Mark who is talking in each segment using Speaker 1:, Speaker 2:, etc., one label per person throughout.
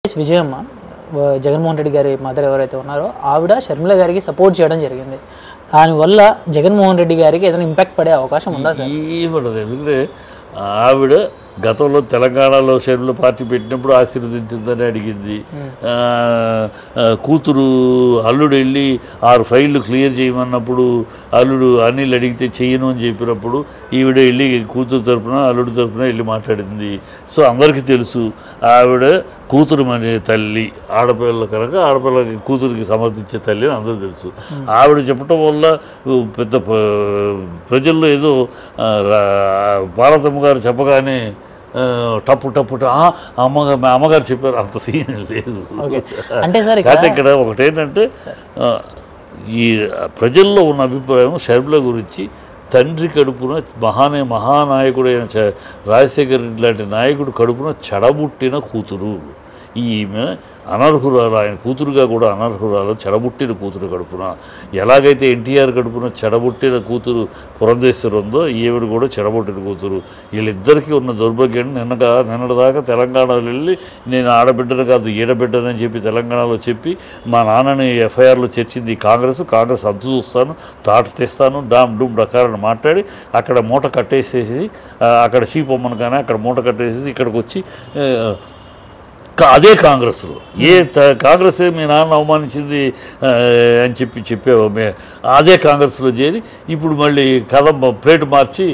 Speaker 1: విజయమ్మ జగన్మోహన్ రెడ్డి గారి మదర్ ఎవరైతే ఉన్నారో ఆవిడ షర్మిల గారికి సపోర్ట్ చేయడం జరిగింది. దానివల్ల జగన్మోహన్ రెడ్డి గారికి ఏదైనా ఇంపాక్ట్ పడే అవకాశం ఉందా సార్?
Speaker 2: ఏమన్నది, ఎందుకంటే ఆవిడ గతంలో తెలంగాణలో షర్మిల పార్టీ పెట్టినప్పుడు ఆశీర్వదించిందని అడిగింది. కూతురు అల్లుడు వెళ్ళి 6 ఫైళ్ళు క్లియర్ చేయమన్నప్పుడు అల్లుడు అనిల్ అడిగితే చెయ్యను అని చెప్పినప్పుడు ఈవిడ వెళ్ళి కూతురు తరపున అల్లుడు తరపున వెళ్ళి మాట్లాడింది. సో అందరికీ తెలుసు ఆవిడ కూతురు అనే తల్లి, ఆడపిల్ల కనుక ఆడపిల్లకి కూతురికి సమర్థించే తల్లి అని అందరూ తెలుసు. ఆవిడ చెప్పడం వల్ల పెద్ద ప్రజల్లో ఏదో భారతమ్మ గారు చెప్పగానే టప్పు అమ్మగారు చెప్పారు, అంత సీన్ లేదు.
Speaker 1: అంటే సార్
Speaker 2: ఇక్కడ ఒకటేంటంటే ఈ ప్రజల్లో ఉన్న అభిప్రాయం షర్మిల గురించి తండ్రి కడుపున మహానాయకుడైన రాజశేఖర రెడ్డి లాంటి నాయకుడు కడుపున చెడబుట్టిన కూతురు. ఈమె అనర్హురాలు, ఆయన కూతురుగా కూడా అనర్హురాలు, చెడబుట్టిన కూతురు కడుపున. ఎలాగైతే ఎన్టీఆర్ కడుపున చెడబుట్టిన కూతురు పురంధేశ్వరి ఉందో ఈవిడ కూడా చెడబుట్టిన కూతురు. వీళ్ళిద్దరికీ ఉన్న దౌర్భాగ్యాన్ని నిన్నటిదాకా తెలంగాణలో వెళ్ళి నేను ఆడబిడ్డను కాదు ఈడబిడ్డనని చెప్పి తెలంగాణలో చెప్పి మా నాన్నని ఎఫ్ఐఆర్లో చేర్చింది కాంగ్రెస్ అంతు చూస్తాను, తాట తెస్తాను, డామ్ డూమ్ రకాలను మాట్లాడి అక్కడ మూట కట్టేసేసి అక్కడ చీపొమ్మను కానీ అక్కడ మూట కట్టేసేసి ఇక్కడికి వచ్చి అదే కాంగ్రెస్లో కాంగ్రెస్ మీ నాన్న అవమానించింది అని చెప్పావు, అదే కాంగ్రెస్లో చేరి ఇప్పుడు మళ్ళీ కథ ప్లేట్ మార్చి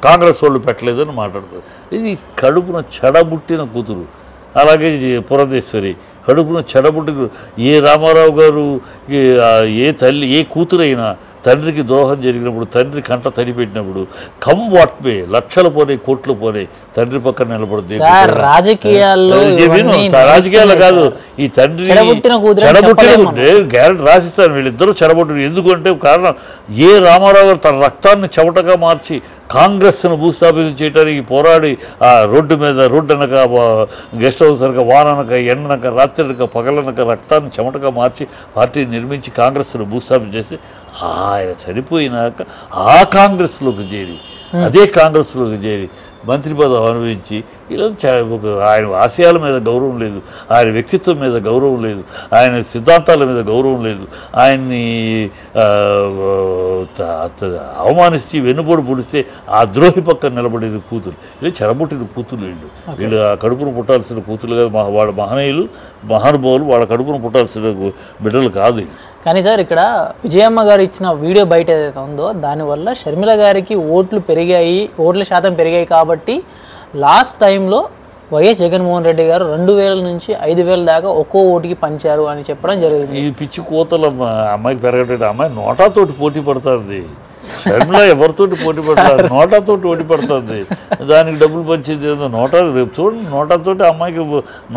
Speaker 2: కాంగ్రెస్ వాళ్ళు పెట్టలేదని మాట్లాడతారు. ఇది కడుపున చెడబుట్టిన కూతురు. అలాగే పురంధేశ్వరి కడుపున చెడబుట్టిన. ఏ రామారావు గారు ఏ కూతురైనా తండ్రికి దోహం జరిగినప్పుడు, తండ్రి కంట తడిపెట్టినప్పుడు వాట్మే లక్షలు పోనాయి, కోట్లు పోనాయి, తండ్రి పక్కన నిలబడుతుంది. రాజకీయాల్లో కాదు, ఈ తండ్రి చెడబుట్టిన గ్యారెంటీ రాసిస్తాను వీళ్ళిద్దరూ చెడబుట్టిన. ఎందుకంటే కారణం ఏ రామారావు గారు తన రక్తాన్ని చెమటగా మార్చి కాంగ్రెస్ను భూస్థాపితం చేయడానికి పోరాడి ఆ రోడ్డు అనక గెస్ట్ హౌస్ అనక వాననక ఎండనక రాత్రి అనక పగలనక రక్తాన్ని చెమటగా మార్చి పార్టీని నిర్మించి కాంగ్రెస్ను భూస్థాపితం చేసి ఆయన చనిపోయినాక ఆ కాంగ్రెస్లోకి చేరి అదే కాంగ్రెస్లోకి చేరి మంత్రి పదవి అనుభవించి ఇలా ఆయన ఆశయాల మీద గౌరవం లేదు, ఆయన వ్యక్తిత్వం మీద గౌరవం లేదు, ఆయన సిద్ధాంతాల మీద గౌరవం లేదు, ఆయన్ని అవమానించి వెన్నుపోటు పొడిస్తే ఆ ద్రోహి పక్కన నిలబడేది కూతురు. ఇలా చెడబుట్టిన కూతురు వీళ్ళు ఆ కడుపును పుట్టాల్సిన కూతురు కాదు, వాళ్ళ మహనీయులు మహానుభావులు, వాళ్ళ కడుపును పుట్టాల్సిన బిడ్డలు కాదు.
Speaker 1: కానీ సార్ ఇక్కడ విజయమ్మ గారు ఇచ్చిన వీడియో బయట ఏదైతే ఉందో దానివల్ల షర్మిల గారికి ఓట్ల శాతం పెరిగాయి కాబట్టి లాస్ట్ టైంలో వైఎస్ జగన్మోహన్ రెడ్డి గారు 2000 నుంచి 5000 దాకా ఒక్కో ఓటుకి పంచారు అని చెప్పడం జరిగింది.
Speaker 2: ఈ పిచ్చి కోతలు అమ్మాయికి పెరగట్లేదు. అమ్మాయి నోటాతోటి పోటీ పడుతుంది. షర్మిల ఎవరితోటి పోటీ పడుతుంది? నోటాతోటి పోటీ పడుతుంది. దానికి డబ్బులు పంచేది నోటా. రేపు చూడండి, నోటాతోటి అమ్మాయికి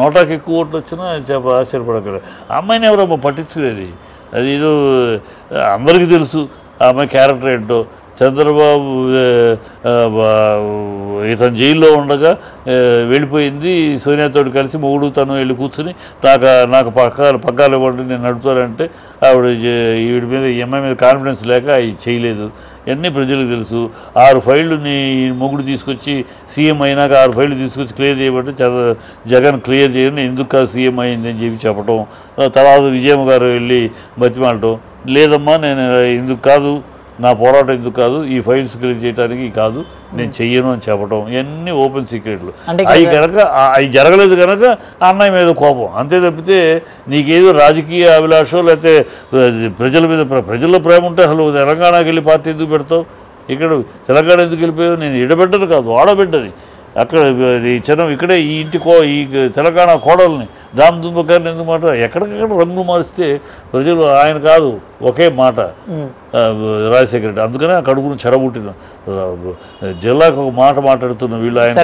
Speaker 2: నోటాకి ఎక్కువ ఓట్లు వచ్చినా ఆశ్చర్యపడగలరు. అమ్మాయిని ఎవరమ్మా పట్టించుకునేది? అది ఏదో అందరికీ తెలుసు ఆ అమ్మాయి క్యారెక్టర్ ఏంటో. చంద్రబాబు ఇతను జైల్లో ఉండగా వెళ్ళిపోయింది, సోనియాతోటి కలిసి మొగుడు తను వెళ్ళి కూర్చుని నాకు పగ్గాలు ఇవ్వండి నేను నడుపుతానంటే ఆవిడ ఈవిడ మీద ఈ అమ్మాయి మీద కాన్ఫిడెన్స్ లేక అవి చేయలేదు. ఇవన్నీ ప్రజలకు తెలుసు. 6 ఫైళ్ళు మొగుడు తీసుకొచ్చి సీఎం అయినాక 6 ఫైళ్ళు తీసుకొచ్చి క్లియర్ చేయబట్టి జగన్ క్లియర్ చేయని ఎందుకు కాదు సీఎం అయింది అని చెప్పి చెప్పడం. తర్వాత విజయమ్మ గారు వెళ్ళి బతిమాలటం, లేదమ్మా నేను ఎందుకు కాదు, నా పోరాటం ఎందుకు కాదు, ఈ ఫైల్స్ క్లియర్ చేయడానికి కాదు, నేను చెయ్యను అని చెప్పడం. ఇవన్నీ ఓపెన్ సీక్రెట్లు. అవి జరగలేదు కనుక అన్నయ్య మీద కోపం, అంతే తప్పితే నీకేదో రాజకీయ అభిలాషో లేకపోతే ప్రజల్లో ప్రేమ ఉంటే అసలు తెలంగాణకి వెళ్ళి పార్టీ ఎందుకు పెడతావు? ఇక్కడ తెలంగాణ ఎందుకు వెళ్ళిపోయావు? నేను ఇడబిడ్డను కాదు, ఆడబిడ్డని. అక్కడ ఈ జనం ఇక్కడే ఈ ఈ తెలంగాణ కోడల్ని దుంపకారిని ఎందుకు మాట ఎక్కడికక్కడ రంగులు మారిస్తే ప్రజలు ఆయన కాదు ఒకే మాట రాజశేఖర రెడ్డి. అందుకనే ఆ కడుపును చెడబుట్టిన జిల్లాకు ఒక మాట మాట్లాడుతున్న వీళ్ళు ఆయన